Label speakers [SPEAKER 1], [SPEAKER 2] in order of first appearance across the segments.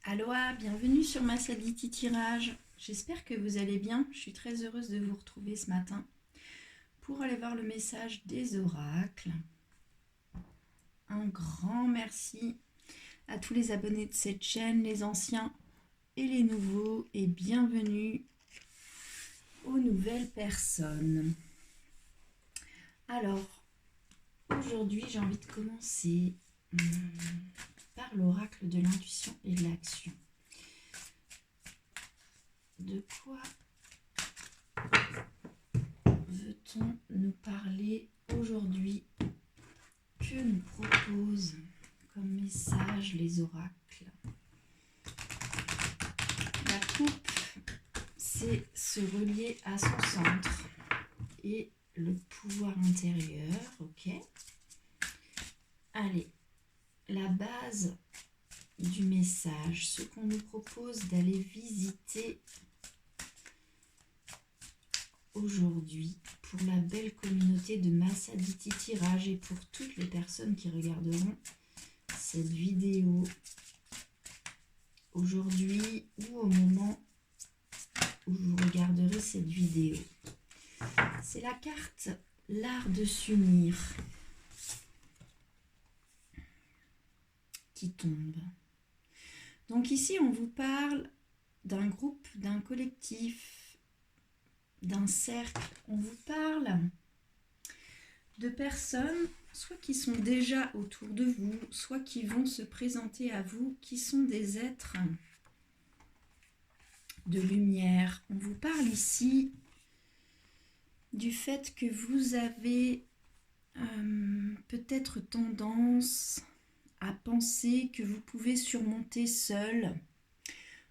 [SPEAKER 1] Aloha, bienvenue sur ma Saditi Tirage. J'espère que vous allez bien. Je suis très heureuse de vous retrouver ce matin pour aller voir le message des oracles. Un grand merci à tous les abonnés de cette chaîne, les anciens et les nouveaux, et bienvenue aux nouvelles personnes. Alors, aujourd'hui, j'ai envie de commencer par l'oracle de l'intuition et de l'action. De quoi veut-on nous parler aujourd'hui? Que nous proposent comme message les oracles? La coupe, c'est se relier à son centre et le pouvoir intérieur, ok? Allez, la base du message, ce qu'on nous propose d'aller visiter aujourd'hui pour la belle communauté de Massaditi Tirage et pour toutes les personnes qui regarderont cette vidéo aujourd'hui ou au moment où vous regarderez cette vidéo. C'est la carte l'art de s'unir qui tombe. Donc ici on vous parle d'un groupe, d'un collectif, d'un cercle. On vous parle de personnes soit qui sont déjà autour de vous, soit qui vont se présenter à vous, qui sont des êtres de lumière. On vous parle ici du fait que vous avez peut-être tendance à penser que vous pouvez surmonter seul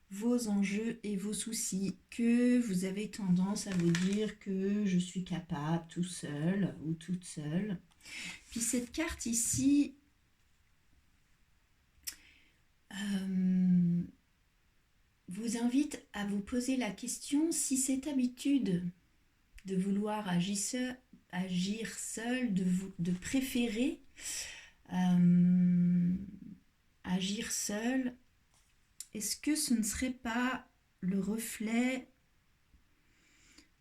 [SPEAKER 1] vos enjeux et vos soucis, que vous avez tendance à vous dire que je suis capable tout seul ou toute seule. Puis cette carte ici vous invite à vous poser la question si cette habitude de vouloir agir seul, de préférer agir seul, est-ce que ce ne serait pas le reflet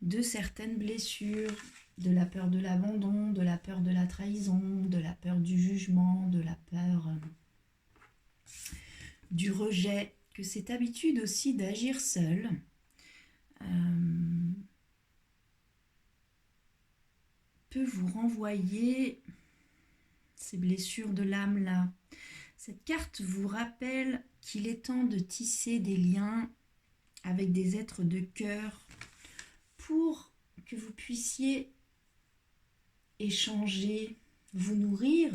[SPEAKER 1] de certaines blessures, de la peur de l'abandon, de la peur de la trahison, de la peur du jugement, de la peur du rejet, que cette habitude aussi d'agir seul peut vous renvoyer ces blessures de l'âme là. Cette carte vous rappelle qu'il est temps de tisser des liens avec des êtres de cœur pour que vous puissiez échanger, vous nourrir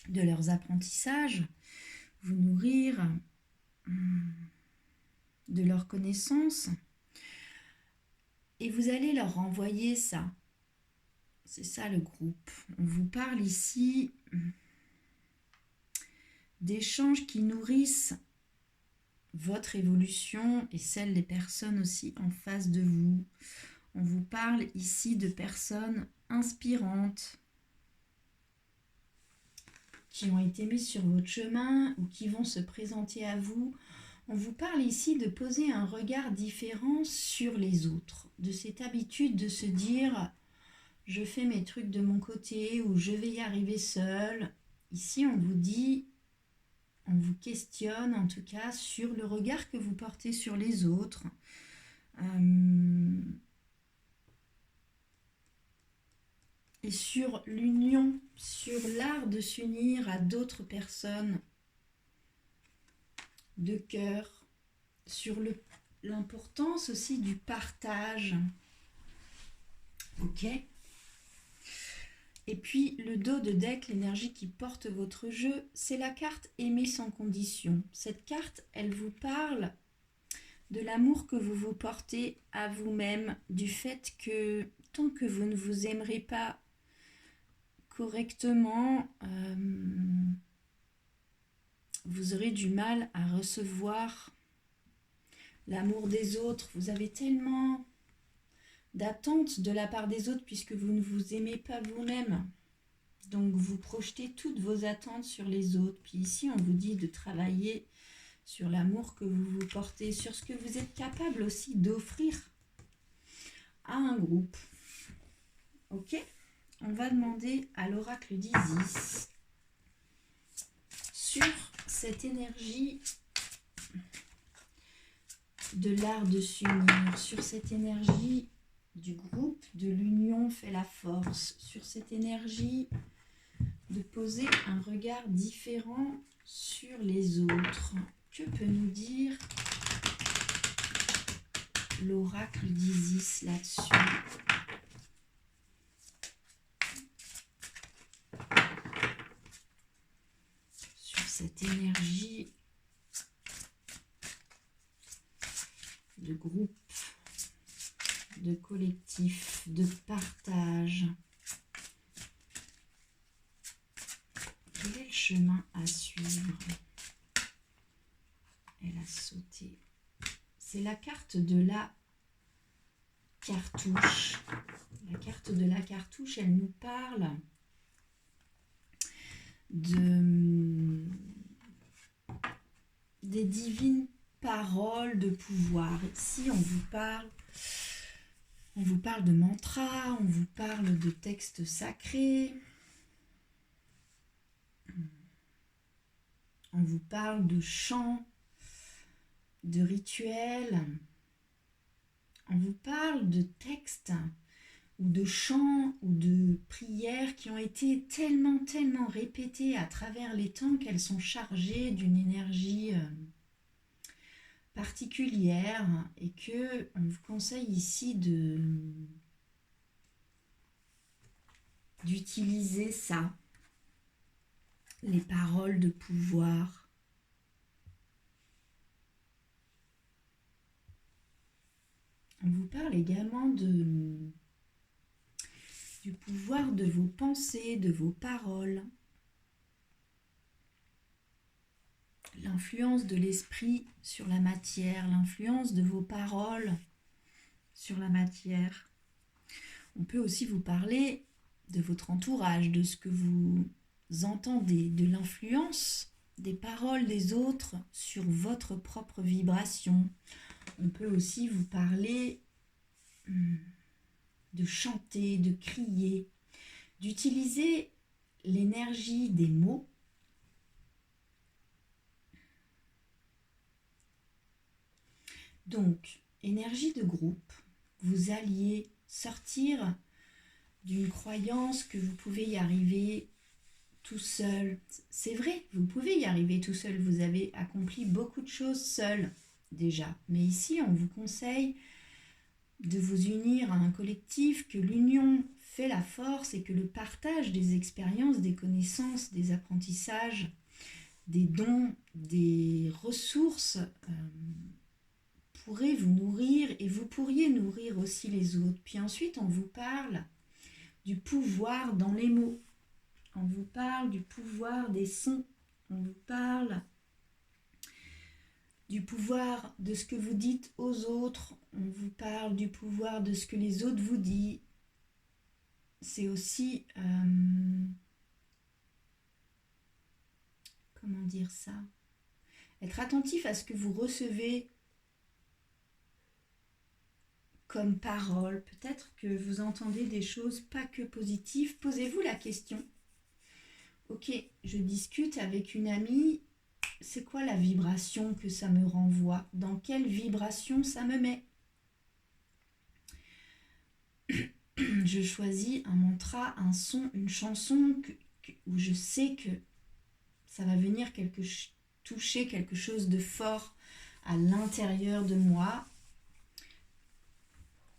[SPEAKER 1] de leurs apprentissages, vous nourrir de leurs connaissances, et vous allez leur renvoyer ça. C'est ça le groupe. On vous parle ici d'échanges qui nourrissent votre évolution et celle des personnes aussi en face de vous. On vous parle ici de personnes inspirantes qui ont été mises sur votre chemin ou qui vont se présenter à vous. On vous parle ici de poser un regard différent sur les autres, de cette habitude de se dire je fais mes trucs de mon côté ou je vais y arriver seul. Ici on vous dit, on vous questionne en tout cas sur le regard que vous portez sur les autres. Et sur l'union, sur l'art de s'unir à d'autres personnes de cœur, sur l'importance aussi du partage. Ok ? Et puis le dos de deck, l'énergie qui porte votre jeu, c'est la carte aimer sans condition. Cette carte, elle vous parle de l'amour que vous vous portez à vous-même, du fait que tant que vous ne vous aimerez pas correctement, vous aurez du mal à recevoir l'amour des autres. Vous avez tellement d'attentes de la part des autres puisque vous ne vous aimez pas vous-même. Donc vous projetez toutes vos attentes sur les autres. Puis ici, on vous dit de travailler sur l'amour que vous vous portez, sur ce que vous êtes capable aussi d'offrir à un groupe. Ok? On va demander à l'oracle d'Isis sur cette énergie de l'art de s'unir, sur cette énergie du groupe, de l'union fait la force, sur cette énergie de poser un regard différent sur les autres. Que peut nous dire l'oracle d'Isis là-dessus? Sur cette énergie de groupe, de collectif, de partage. Quel est le chemin à suivre? Elle a sauté. C'est la carte de la cartouche. La carte de la cartouche, elle nous parle des divines paroles de pouvoir. Ici, on vous parle de mantras, on vous parle de textes sacrés, on vous parle de chants, de rituels, on vous parle de textes ou de chants ou de prières qui ont été tellement répétées à travers les temps qu'elles sont chargées d'une énergie particulière et que on vous conseille ici d'utiliser ça, les paroles de pouvoir. On vous parle également du pouvoir de vos pensées, de vos paroles. L'influence de l'esprit sur la matière, l'influence de vos paroles sur la matière. On peut aussi vous parler de votre entourage, de ce que vous entendez, de l'influence des paroles des autres sur votre propre vibration. On peut aussi vous parler de chanter, de crier, d'utiliser l'énergie des mots Donc, énergie de groupe, vous alliez sortir d'une croyance que vous pouvez y arriver tout seul. C'est vrai, vous pouvez y arriver tout seul, vous avez accompli beaucoup de choses seul déjà. Mais ici, on vous conseille de vous unir à un collectif, que l'union fait la force et que le partage des expériences, des connaissances, des apprentissages, des dons, des ressources pourrait vous nourrir et vous pourriez nourrir aussi les autres. Puis ensuite, on vous parle du pouvoir dans les mots. On vous parle du pouvoir des sons. On vous parle du pouvoir de ce que vous dites aux autres. On vous parle du pouvoir de ce que les autres vous disent. C'est aussi... comment dire ça? Être attentif à ce que vous recevez comme parole. Peut-être que vous entendez des choses pas que positives. Posez-vous la question. Ok, je discute avec une amie. C'est quoi la vibration que ça me renvoie? Dans quelle vibration ça me met? Je choisis un mantra, un son, une chanson où je sais que ça va venir toucher quelque chose de fort à l'intérieur de moi.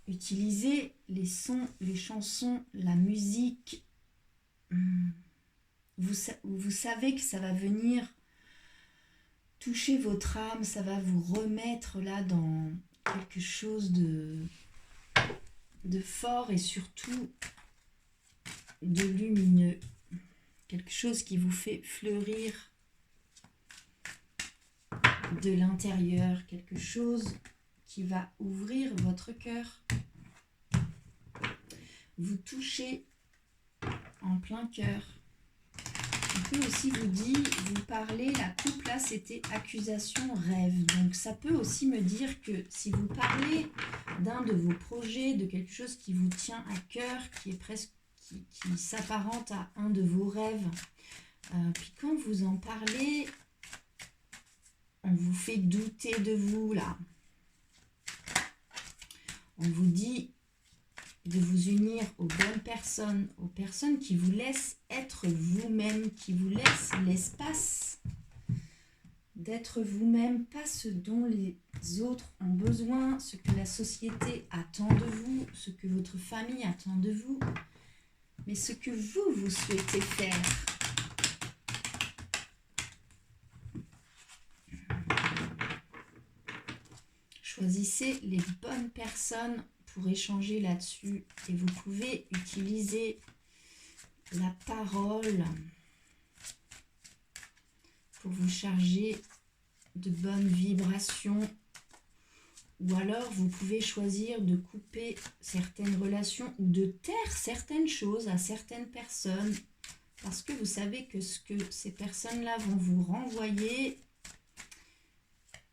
[SPEAKER 1] Utilisez les sons, les chansons, la musique. Vous savez que ça va venir toucher votre âme, ça va vous remettre là dans quelque chose de fort et surtout de lumineux. Quelque chose qui vous fait fleurir de l'intérieur, quelque chose qui va ouvrir votre cœur. Vous touchez en plein cœur. On peut aussi vous parler, la coupe là, c'était accusation, rêve. Donc ça peut aussi me dire que si vous parlez d'un de vos projets, de quelque chose qui vous tient à cœur, qui est presque, qui s'apparente à un de vos rêves, puis quand vous en parlez, on vous fait douter de vous là. On vous dit de vous unir aux bonnes personnes, aux personnes qui vous laissent être vous-même, qui vous laissent l'espace d'être vous-même, pas ce dont les autres ont besoin, ce que la société attend de vous, ce que votre famille attend de vous, mais ce que vous souhaitez faire. Choisissez les bonnes personnes pour échanger là-dessus et vous pouvez utiliser la parole pour vous charger de bonnes vibrations, ou alors vous pouvez choisir de couper certaines relations ou de taire certaines choses à certaines personnes parce que vous savez que ce que ces personnes-là vont vous renvoyer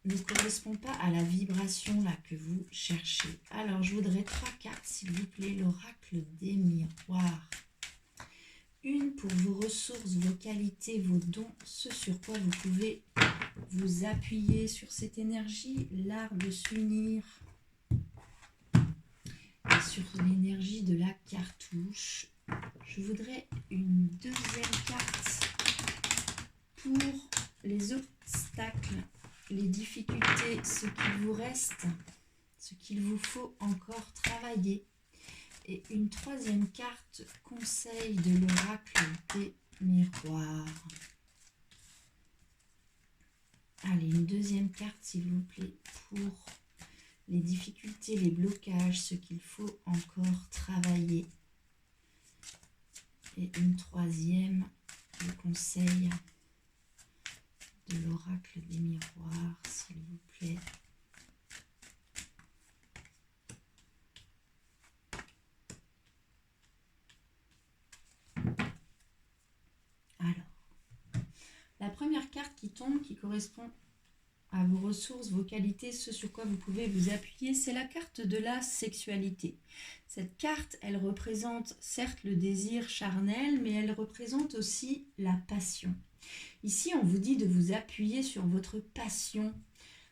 [SPEAKER 1] ne correspond pas à la vibration là que vous cherchez. Alors, je voudrais 3 cartes, s'il vous plaît. L'oracle des miroirs. Une pour vos ressources, vos qualités, vos dons, ce sur quoi vous pouvez vous appuyer sur cette énergie, l'art de s'unir. Et sur l'énergie de la cartouche. Je voudrais une deuxième carte pour les obstacles, les difficultés, ce qu'il vous reste, ce qu'il vous faut encore travailler. Et une troisième carte, conseil de l'oracle des miroirs. Allez, une deuxième carte, s'il vous plaît, pour les difficultés, les blocages, ce qu'il faut encore travailler. Et une troisième, le conseil de l'oracle des miroirs, s'il vous plaît. Alors, la première carte qui tombe, qui correspond à vos ressources, vos qualités, ce sur quoi vous pouvez vous appuyer, c'est la carte de la sexualité. Cette carte, elle représente certes le désir charnel, mais elle représente aussi la passion. Ici, on vous dit de vous appuyer sur votre passion,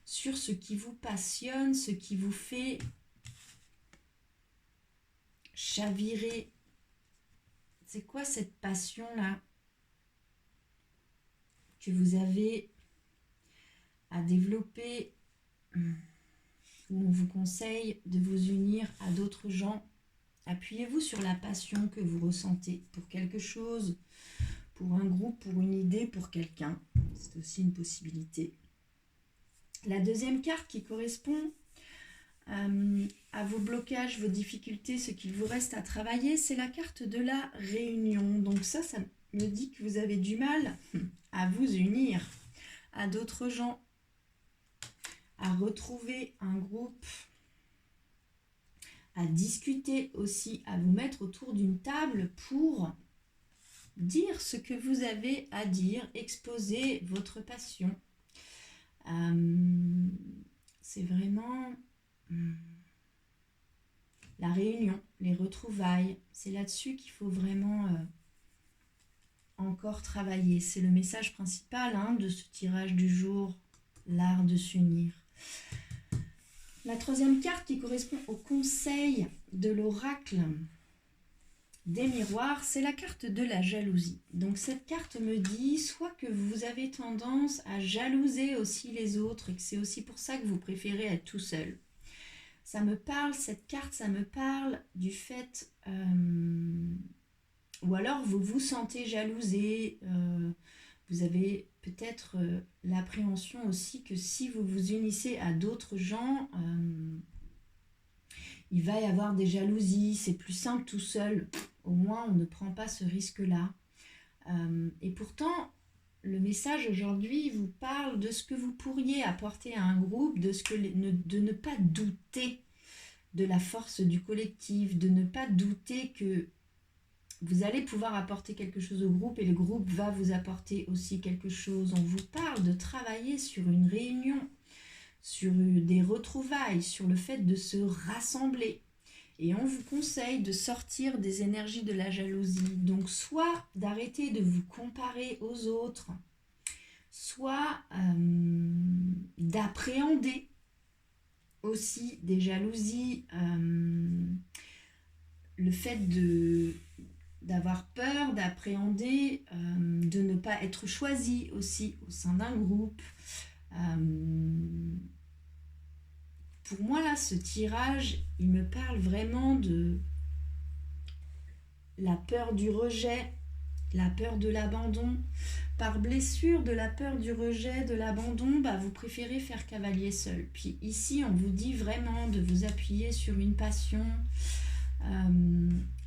[SPEAKER 1] sur ce qui vous passionne, ce qui vous fait chavirer. C'est quoi cette passion-là que vous avez à développer, où on vous conseille de vous unir à d'autres gens? Appuyez-vous sur la passion que vous ressentez pour quelque chose, pour un groupe, pour une idée, pour quelqu'un. C'est aussi une possibilité. La deuxième carte qui correspond à vos blocages, vos difficultés, ce qu'il vous reste à travailler, c'est la carte de la réunion. Donc ça me dit que vous avez du mal à vous unir à d'autres gens, à retrouver un groupe, à discuter aussi, à vous mettre autour d'une table pour dire ce que vous avez à dire, exposer votre passion. C'est vraiment la réunion, les retrouvailles. C'est là-dessus qu'il faut vraiment encore travailler. C'est le message principal de ce tirage du jour, l'art de s'unir. La troisième carte qui correspond au conseil de l'oracle des miroirs, c'est la carte de la jalousie. Donc cette carte me dit soit que vous avez tendance à jalouser aussi les autres et que c'est aussi pour ça que vous préférez être tout seul. Ça me parle, cette carte, ça me parle du fait, ou alors vous vous sentez jalousé, vous avez peut-être l'appréhension aussi que si vous vous unissez à d'autres gens, il va y avoir des jalousies, c'est plus simple tout seul, au moins on ne prend pas ce risque-là. Et pourtant, le message aujourd'hui vous parle de ce que vous pourriez apporter à un groupe, de ne pas douter de la force du collectif, de ne pas douter que vous allez pouvoir apporter quelque chose au groupe et le groupe va vous apporter aussi quelque chose. On vous parle de travailler sur une réunion, sur des retrouvailles, sur le fait de se rassembler. Et on vous conseille de sortir des énergies de la jalousie. Donc soit d'arrêter de vous comparer aux autres, soit d'appréhender aussi des jalousies, le fait d'avoir peur, d'appréhender, de ne pas être choisi aussi au sein d'un groupe. Pour moi, là, ce tirage, il me parle vraiment de la peur du rejet, la peur de l'abandon. Par blessure de la peur du rejet, de l'abandon, vous préférez faire cavalier seul. Puis ici, on vous dit vraiment de vous appuyer sur une passion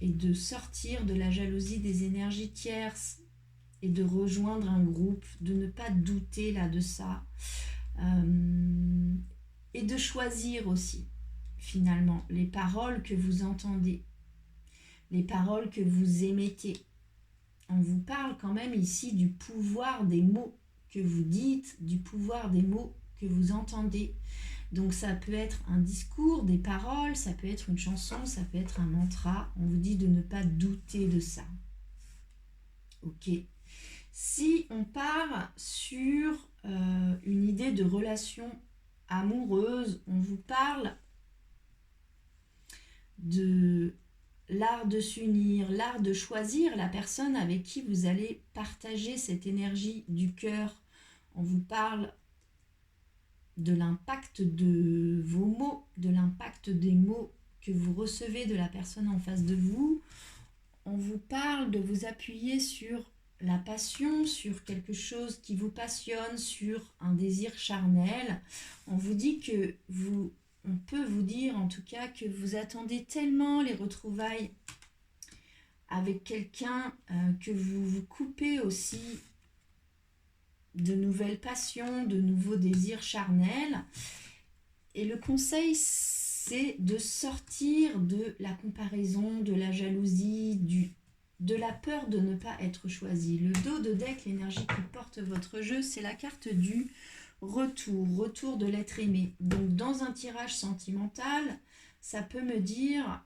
[SPEAKER 1] et de sortir de la jalousie des énergies tierces et de rejoindre un groupe, de ne pas douter là de ça. Et de choisir aussi, finalement, les paroles que vous entendez, les paroles que vous émettez. On vous parle quand même ici du pouvoir des mots que vous dites, du pouvoir des mots que vous entendez. Donc ça peut être un discours, des paroles, ça peut être une chanson, ça peut être un mantra. On vous dit de ne pas douter de ça. Ok. Si on part sur une idée de relation amoureuse, on vous parle de l'art de s'unir, l'art de choisir la personne avec qui vous allez partager cette énergie du cœur. On vous parle de l'impact de vos mots, de l'impact des mots que vous recevez de la personne en face de vous. On vous parle de vous appuyer sur la passion, sur quelque chose qui vous passionne, sur un désir charnel. On vous dit que on peut vous dire en tout cas que vous attendez tellement les retrouvailles avec quelqu'un que vous vous coupez aussi de nouvelles passions, de nouveaux désirs charnels. Et le conseil, c'est de sortir de la comparaison, de la jalousie, de la peur de ne pas être choisi. Le dos de deck, l'énergie qui porte votre jeu, c'est la carte du retour de l'être aimé. Donc dans un tirage sentimental, ça peut me dire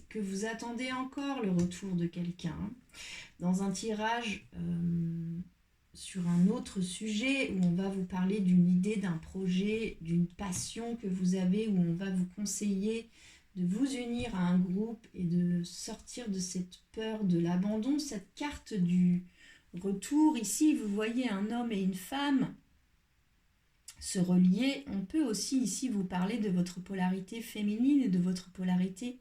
[SPEAKER 1] que vous attendez encore le retour de quelqu'un. Dans un tirage sur un autre sujet où on va vous parler d'une idée, d'un projet, d'une passion que vous avez, où on va vous conseiller de vous unir à un groupe et de sortir de cette peur de l'abandon, cette carte du retour. Ici, vous voyez un homme et une femme se relier. On peut aussi ici vous parler de votre polarité féminine et de votre polarité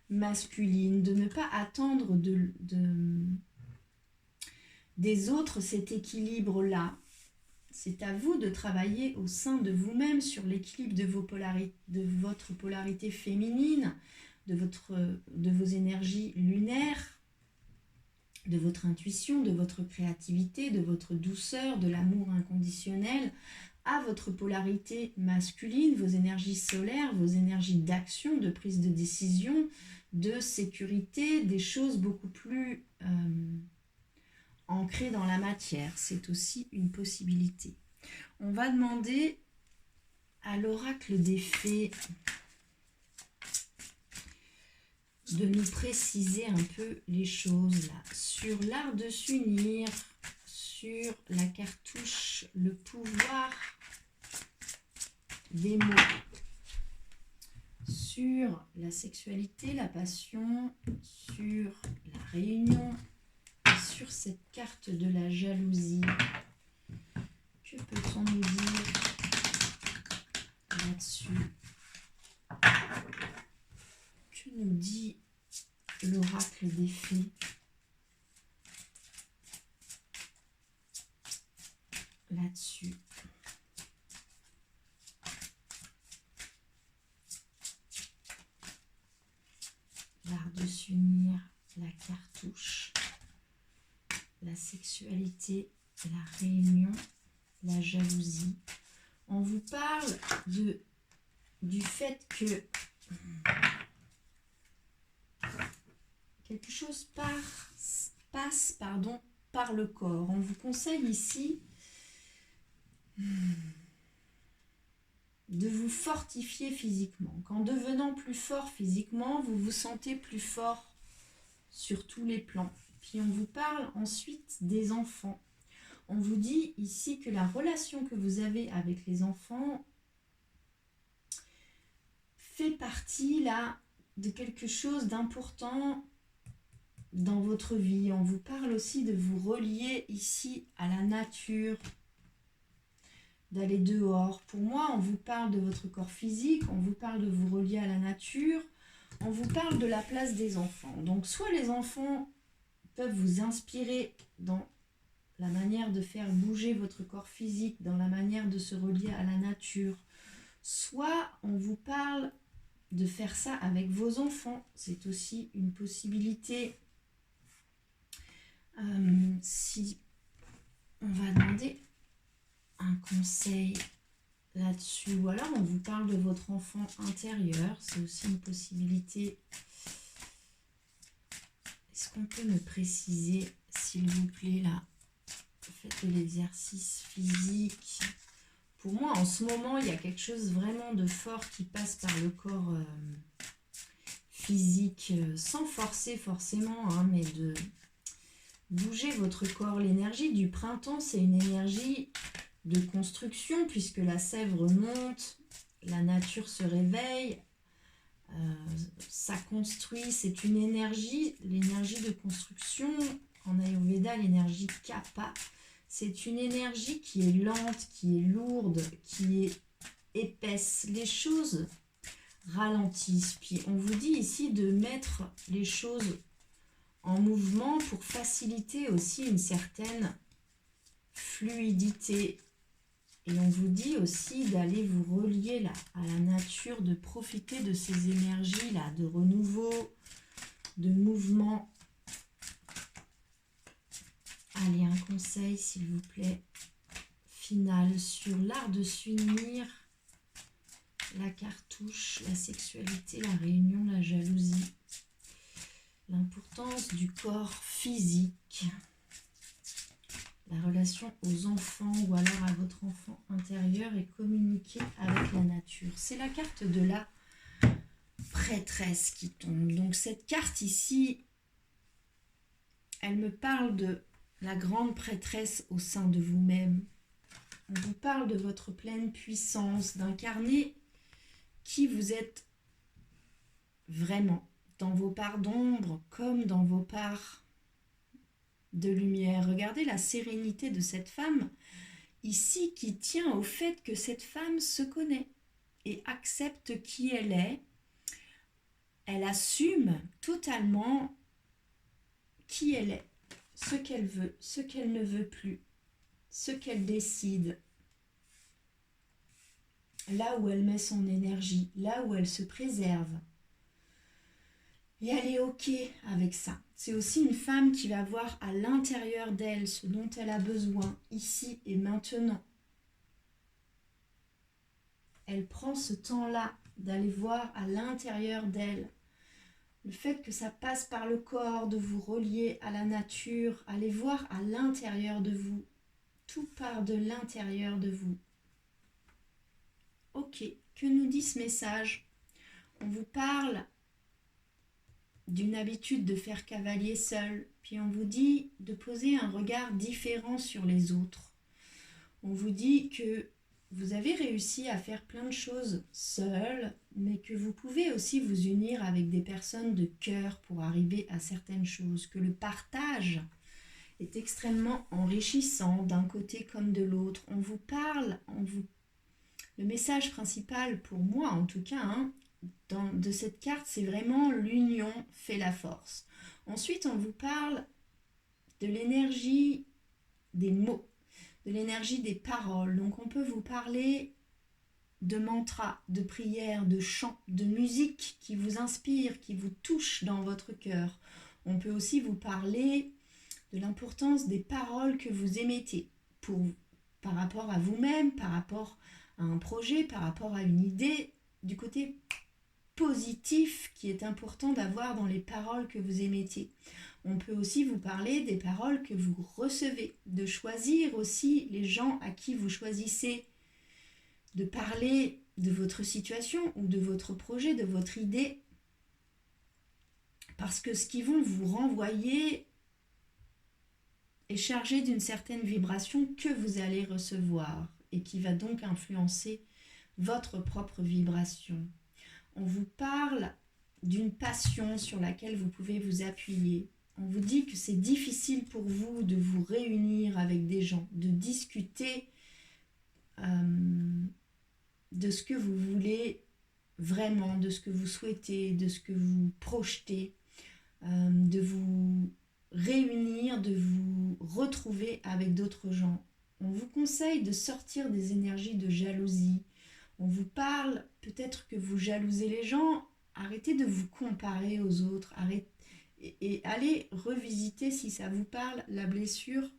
[SPEAKER 1] masculine, de ne pas attendre des autres cet équilibre-là. C'est à vous de travailler au sein de vous-même sur l'équilibre de votre polarité féminine, de vos énergies lunaires, de votre intuition, de votre créativité, de votre douceur, de l'amour inconditionnel, à votre polarité masculine, vos énergies solaires, vos énergies d'action, de prise de décision, de sécurité, des choses beaucoup plus ancrées dans la matière. C'est aussi une possibilité. On va demander à l'oracle des fées de nous préciser un peu les choses là. Sur l'art de s'unir, sur la cartouche, le pouvoir des mots, sur la sexualité, la passion, sur la réunion, et sur cette carte de la jalousie. Que peut-on nous dire là-dessus? Que nous dit l'oracle des fées là-dessus? L'art de s'unir, la cartouche, la sexualité, la réunion, la jalousie. On vous parle du fait que quelque chose passe par le corps. On vous conseille ici de vous fortifier physiquement. Qu'en devenant plus fort physiquement, vous vous sentez plus fort sur tous les plans. Puis on vous parle ensuite des enfants. On vous dit ici que la relation que vous avez avec les enfants fait partie là de quelque chose d'important dans votre vie. On vous parle aussi de vous relier ici à la nature, d'aller dehors. Pour moi, on vous parle de votre corps physique, on vous parle de vous relier à la nature, on vous parle de la place des enfants. Donc, soit les enfants peuvent vous inspirer dans la manière de faire bouger votre corps physique, dans la manière de se relier à la nature, soit on vous parle de faire ça avec vos enfants. C'est aussi une possibilité. Si on va demander un conseil là-dessus, ou alors on vous parle de votre enfant intérieur, c'est aussi une possibilité. Est-ce qu'on peut me préciser, s'il vous plaît, là, faites de l'exercice physique. Pour moi, en ce moment, il y a quelque chose vraiment de fort qui passe par le corps physique, sans forcer forcément, hein, mais de bouger votre corps. L'énergie du printemps, c'est une énergie de construction, puisque la sève remonte, la nature se réveille, ça construit, c'est une énergie, l'énergie de construction, en Ayurveda, l'énergie Kapha, c'est une énergie qui est lente, qui est lourde, qui est épaisse. Les choses ralentissent. Puis on vous dit ici de mettre les choses en mouvement pour faciliter aussi une certaine fluidité. Et on vous dit aussi d'aller vous relier là, à la nature, de profiter de ces énergies-là, de renouveau, de mouvement. Allez, un conseil, s'il vous plaît, final sur l'art de s'unir, la cartouche, la sexualité, la réunion, la jalousie, l'importance du corps physique, la relation aux enfants ou alors à votre enfant intérieur et communiquer avec la nature. C'est la carte de la prêtresse qui tombe. Donc cette carte ici, elle me parle de la grande prêtresse au sein de vous-même. On vous parle de votre pleine puissance, d'incarner qui vous êtes vraiment, dans vos parts d'ombre comme dans vos parts de lumière. Regardez la sérénité de cette femme ici qui tient au fait que cette femme se connaît et accepte qui elle est. Elle assume totalement qui elle est, ce qu'elle veut, ce qu'elle ne veut plus, ce qu'elle décide, là où elle met son énergie, là où elle se préserve. Et elle est OK avec ça. C'est aussi une femme qui va voir à l'intérieur d'elle ce dont elle a besoin, ici et maintenant. Elle prend ce temps-là d'aller voir à l'intérieur d'elle. Le fait que ça passe par le corps, de vous relier à la nature, aller voir à l'intérieur de vous. Tout part de l'intérieur de vous. Ok, que nous dit ce message? On vous parle d'une habitude de faire cavalier seul, puis on vous dit de poser un regard différent sur les autres. On vous dit que vous avez réussi à faire plein de choses seul, mais que vous pouvez aussi vous unir avec des personnes de cœur pour arriver à certaines choses, que le partage est extrêmement enrichissant d'un côté comme de l'autre. On vous parle, le message principal pour moi en tout cas, de cette carte, c'est vraiment l'union fait la force. Ensuite, on vous parle de l'énergie des mots, de l'énergie des paroles. Donc, on peut vous parler de mantras, de prières, de chants, de musique qui vous inspire, qui vous touche dans votre cœur. On peut aussi vous parler de l'importance des paroles que vous émettez par rapport à vous-même, par rapport à un projet, par rapport à une idée, du côté positif qui est important d'avoir dans les paroles que vous émettez. On peut aussi vous parler des paroles que vous recevez, de choisir aussi les gens à qui vous choisissez de parler de votre situation ou de votre projet, de votre idée. Parce que ce qu'ils vont vous renvoyer est chargé d'une certaine vibration que vous allez recevoir et qui va donc influencer votre propre vibration. On vous parle d'une passion sur laquelle vous pouvez vous appuyer. On vous dit que c'est difficile pour vous de vous réunir avec des gens, de discuter de ce que vous voulez vraiment, de ce que vous souhaitez, de ce que vous projetez, de vous réunir, de vous retrouver avec d'autres gens. On vous conseille de sortir des énergies de jalousie. On vous parle, peut-être que vous jalousez les gens, arrêtez de vous comparer aux autres, et allez revisiter, si ça vous parle, la blessure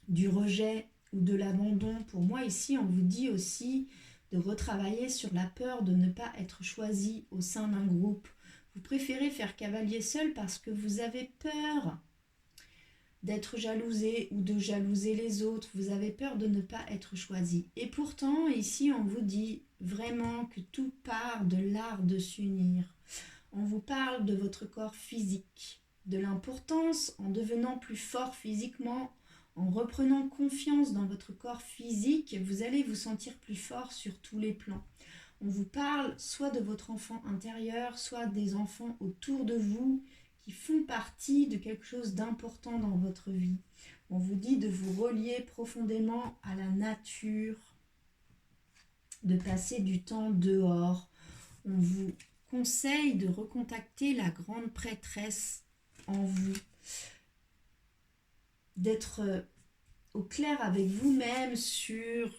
[SPEAKER 1] du rejet ou de l'abandon. Pour moi, ici, on vous dit aussi de retravailler sur la peur de ne pas être choisi au sein d'un groupe. Vous préférez faire cavalier seul parce que vous avez peur d'être jalousé ou de jalouser les autres. Vous avez peur de ne pas être choisi. Et pourtant, ici, on vous dit vraiment que tout part de l'art de s'unir. On vous parle de votre corps physique, de l'importance en devenant plus fort physiquement, en reprenant confiance dans votre corps physique, vous allez vous sentir plus fort sur tous les plans. On vous parle soit de votre enfant intérieur, soit des enfants autour de vous qui font partie de quelque chose d'important dans votre vie. On vous dit de vous relier profondément à la nature, de passer du temps dehors. On vous conseille de recontacter la grande prêtresse en vous, d'être au clair avec vous-même sur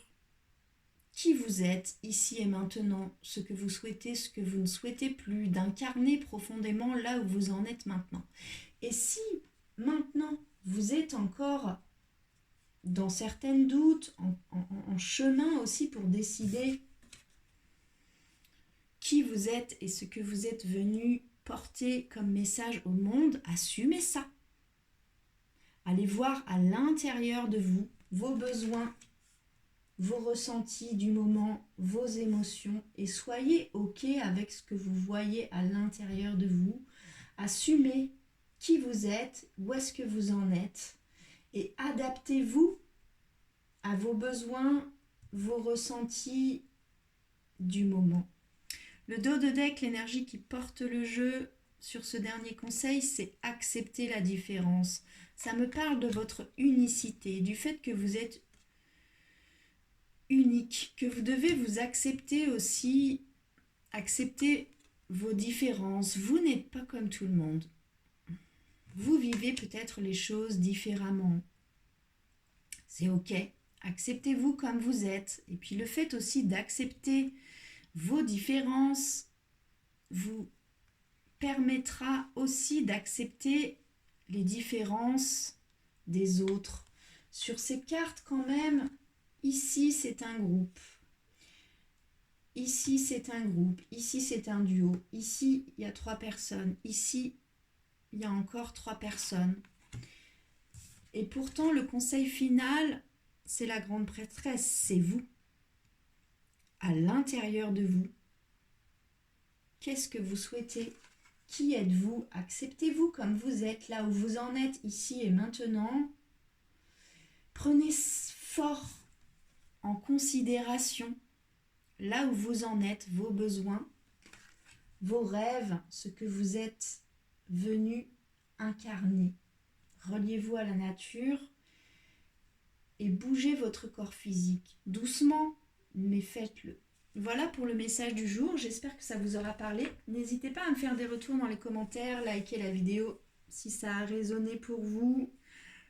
[SPEAKER 1] qui vous êtes ici et maintenant, ce que vous souhaitez, ce que vous ne souhaitez plus, d'incarner profondément là où vous en êtes maintenant. Et si maintenant vous êtes encore dans certains doutes, en chemin aussi pour décider qui vous êtes et ce que vous êtes venu porter comme message au monde, assumez ça. Allez voir à l'intérieur de vous vos besoins, vos ressentis du moment, vos émotions et soyez OK avec ce que vous voyez à l'intérieur de vous. Assumez qui vous êtes, où est-ce que vous en êtes et adaptez-vous à vos besoins, vos ressentis du moment. Le dos de deck, l'énergie qui porte le jeu sur ce dernier conseil, c'est accepter la différence. Ça me parle de votre unicité, du fait que vous êtes unique, que vous devez vous accepter aussi, accepter vos différences. Vous n'êtes pas comme tout le monde. Vous vivez peut-être les choses différemment. C'est OK. Acceptez-vous comme vous êtes. Et puis le fait aussi d'accepter vos différences vous permettra aussi d'accepter les différences des autres. Sur ces cartes quand même, ici c'est un groupe, ici c'est un groupe, ici c'est un duo, ici il y a 3 personnes, ici il y a encore 3 personnes. Et pourtant le conseil final, c'est la grande prêtresse, c'est vous. À l'intérieur de vous, qu'est-ce que vous souhaitez? Qui êtes-vous? Acceptez-vous comme vous êtes, là où vous en êtes, ici et maintenant. Prenez fort en considération là où vous en êtes, vos besoins, vos rêves, ce que vous êtes venu incarner. Reliez-vous à la nature et bougez votre corps physique, doucement, mais faites-le. Voilà pour le message du jour, j'espère que ça vous aura parlé. N'hésitez pas à me faire des retours dans les commentaires, liker la vidéo si ça a résonné pour vous,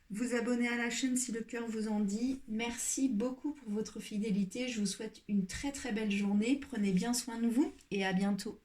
[SPEAKER 1] vous abonner à la chaîne si le cœur vous en dit. Merci beaucoup pour votre fidélité, je vous souhaite une très très belle journée, prenez bien soin de vous et à bientôt.